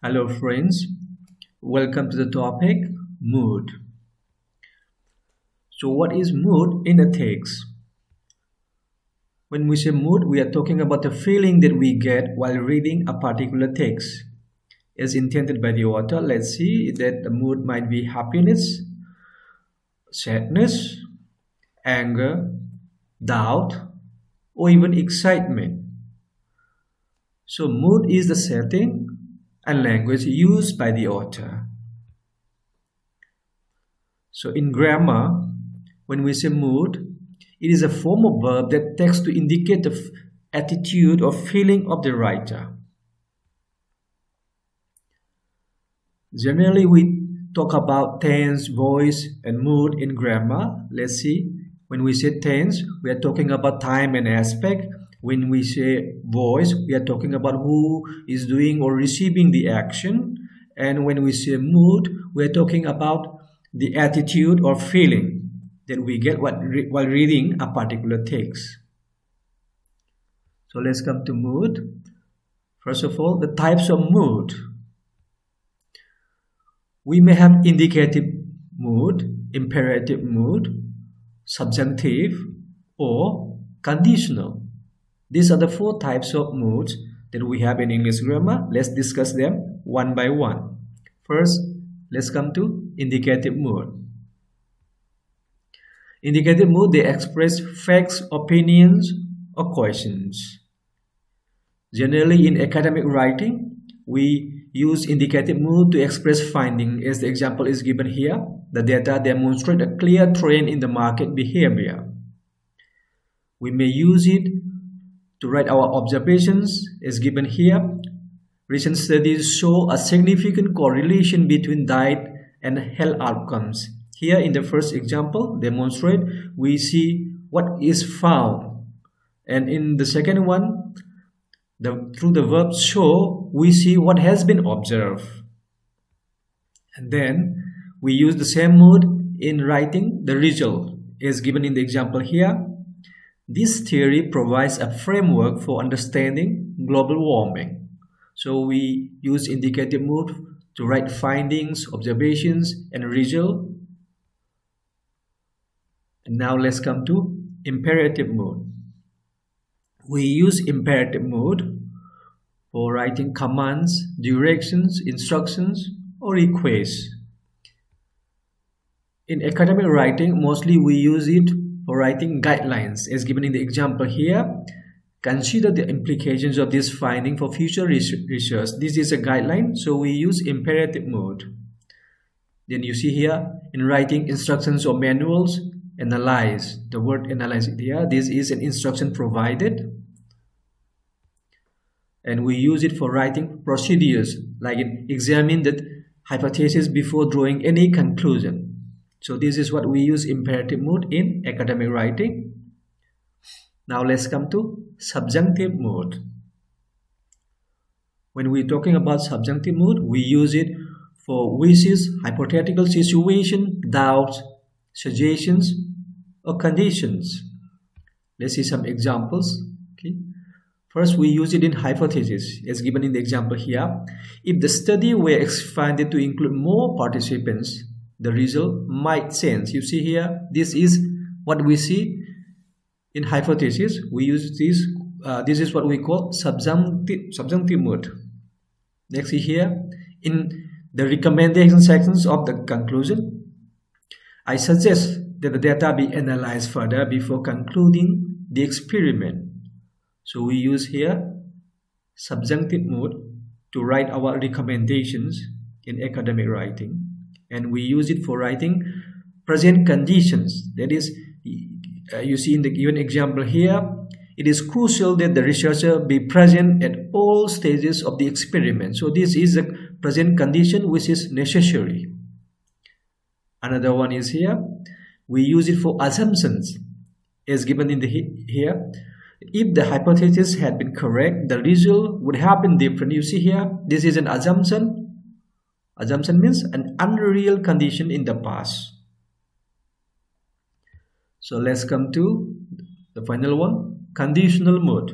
Hello friends, welcome to the topic mood. So what is mood in ethics? When we say mood, we are talking about the feeling that we get while reading a particular text. As intended by the author, let's see that the mood might be happiness, sadness, anger, doubt, or even excitement. So mood is the setting and language used by the author. So in grammar, when we say mood, it is a form of verb that takes to indicate the attitude or feeling of the writer. Generally, we talk about tense, voice, and mood in grammar. Let's see. When we say tense, we are talking about time and aspect. When we say voice, we are talking about who is doing or receiving the action. And when we say mood, we are talking about the attitude or feeling that we get while reading a particular text. So let's come to mood. First of all, the types of mood. We may have indicative mood, imperative mood, subjunctive, or conditional. These are the four types of moods that we have in English grammar. Let's discuss them one by one. First, let's come to indicative mood. Indicative mood, they express facts, opinions, or questions. Generally, in academic writing, we use indicative mood to express finding, as the example is given here. The data demonstrate a clear trend in the market behavior. We may use it to write our observations, as given here. Recent studies show a significant correlation between diet and health outcomes. Here in the first example, demonstrate, we see what is found. And in the second one, through the verb show, we see what has been observed. And then we use the same mood in writing the result, as given in the example here. This theory provides a framework for understanding global warming. So we use indicative mood to write findings, observations, and result. And now let's come to imperative mood. We use imperative mood for writing commands, directions, instructions, or requests. In academic writing, mostly we use it for writing guidelines, as given in the example here. Consider the implications of this finding for future research. This is a guideline, so we use imperative mood. Then you see here, in writing instructions or manuals, analyze. The word analyze here, this is an instruction provided. And we use it for writing procedures, like examine the hypothesis before drawing any conclusion. So this is what we use imperative mood in academic writing. Now let's come to subjunctive mood. When we're talking about subjunctive mood, we use it for wishes, hypothetical situation, doubts, suggestions, or conditions. Let's see some examples. Okay. First, we use it in hypothesis, as given in the example here. If the study were expanded to include more participants, the result might change. You see here, this is what we see in hypothesis. We use this. This is what we call subjunctive mood. Next, see here, in the recommendation sections of the conclusion, I suggest that the data be analyzed further before concluding the experiment. So we use here subjunctive mood to write our recommendations in academic writing. And we use it for writing present conditions. That is, you see in the given example here, it is crucial that the researcher be present at all stages of the experiment. So this is a present condition which is necessary. Another one is here, we use it for assumptions, as given in the here. If the hypothesis had been correct, the result would have been different. You see here, this is an assumption. Assumption means an unreal condition in the past. So let's come to the final one, conditional mood.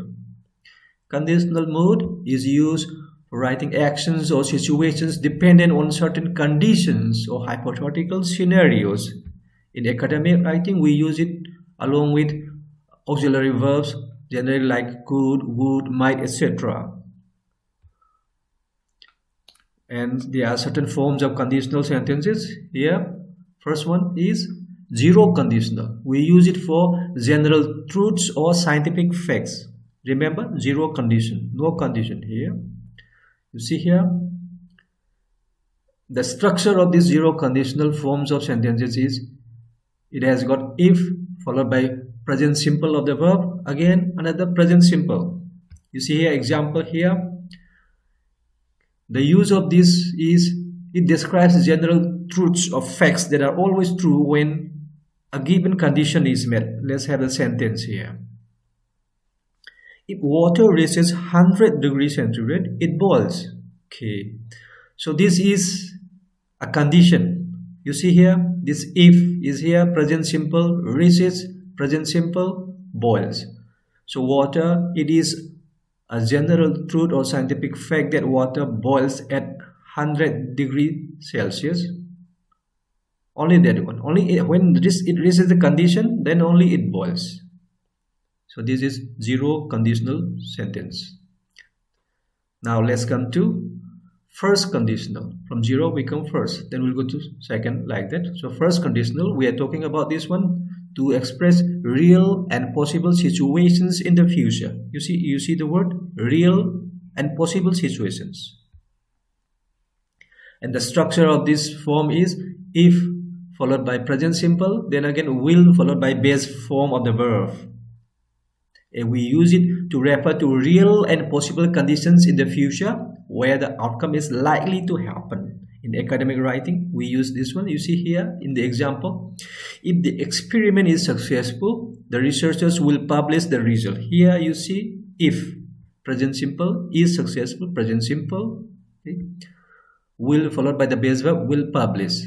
Conditional mood is used for writing actions or situations dependent on certain conditions or hypothetical scenarios. In academic writing, we use it along with auxiliary verbs, generally like could, would, might, etc. And there are certain forms of conditional sentences here. First one is zero conditional. We use it for general truths or scientific facts. Remember, zero condition, no condition here. You see here, the structure of these zero conditional forms of sentences is, it has got if followed by present simple of the verb, again another present simple. You see here, example here. The use of this is, it describes general truths or facts that are always true when a given condition is met. Let's have a sentence here. If water reaches 100 degrees centigrade, it boils. Okay, so this is a condition. You see here, this if is here, present simple, reaches, present simple, boils. So water, it is a general truth or scientific fact that water boils at 100 degrees Celsius. Only that one. Only when it reaches the condition, then only it boils. So this is zero conditional sentence. Now let's come to first conditional. From zero we come first, then we'll go to second, like that. So first conditional, we are talking about this one to express real and possible situations in the future. You see the word real and possible situations. And the structure of this form is if followed by present simple, then again will followed by base form of the verb. And we use it to refer to real and possible conditions in the future where the outcome is likely to happen. In academic writing, we use this one. You see here in the example, if the experiment is successful, the researchers will publish the result. Here you see if, present simple, is successful, present simple, okay, will followed by the base verb, will publish.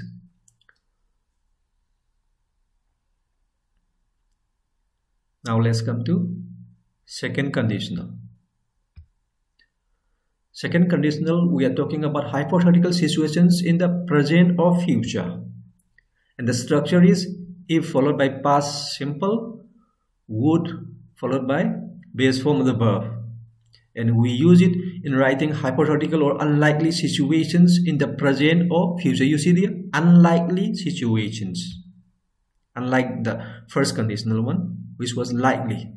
Now let's come to second conditional. Second conditional, we are talking about hypothetical situations in the present or future. And the structure is if followed by past simple, would followed by base form of the verb. And we use it in writing hypothetical or unlikely situations in the present or future. You see the unlikely situations. Unlike the first conditional one, which was likely.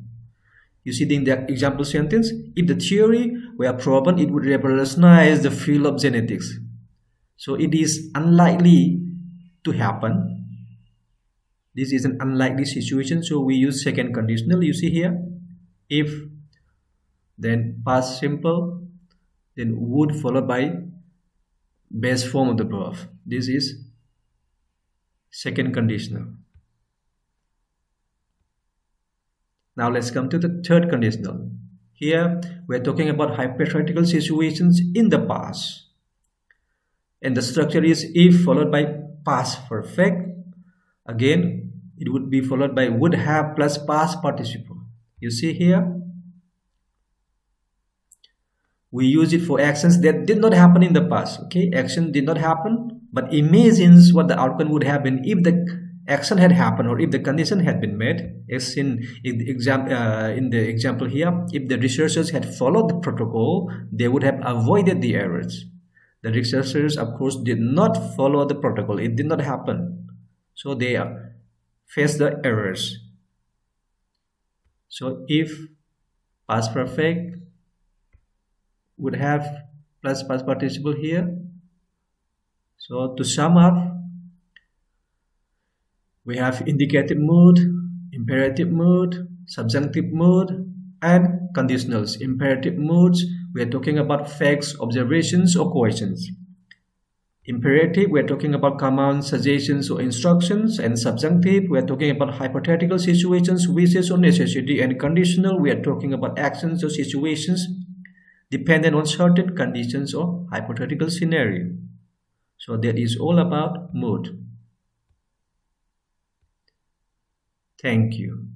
You see in the example sentence, if the theory were proven, it would revolutionize the field of genetics. So it is unlikely to happen. This is an unlikely situation, so we use second conditional. You see here, if, then past simple, then would followed by base form of the verb. This is second conditional. Now let's come to the third conditional. Here we're talking about hypothetical situations in the past. And the structure is if followed by past perfect. Again, it would be followed by would have plus past participle. You see here, we use it for actions that did not happen in the past. Okay, action did not happen, but imagines what the outcome would have been if the action had happened or if the condition had been met. As in the example here, if the researchers had followed the protocol, they would have avoided the errors. The researchers, of course, did not follow the protocol. It did not happen, so they faced the errors. So if past perfect would have plus past participle here. So to sum up, we have indicative mood, imperative mood, subjunctive mood, and conditionals. Imperative moods, we are talking about facts, observations, or questions. Imperative, we are talking about commands, suggestions, or instructions. And subjunctive, we are talking about hypothetical situations, wishes, or necessity. And conditional, we are talking about actions or situations dependent on certain conditions or hypothetical scenario. So that is all about mood. Thank you.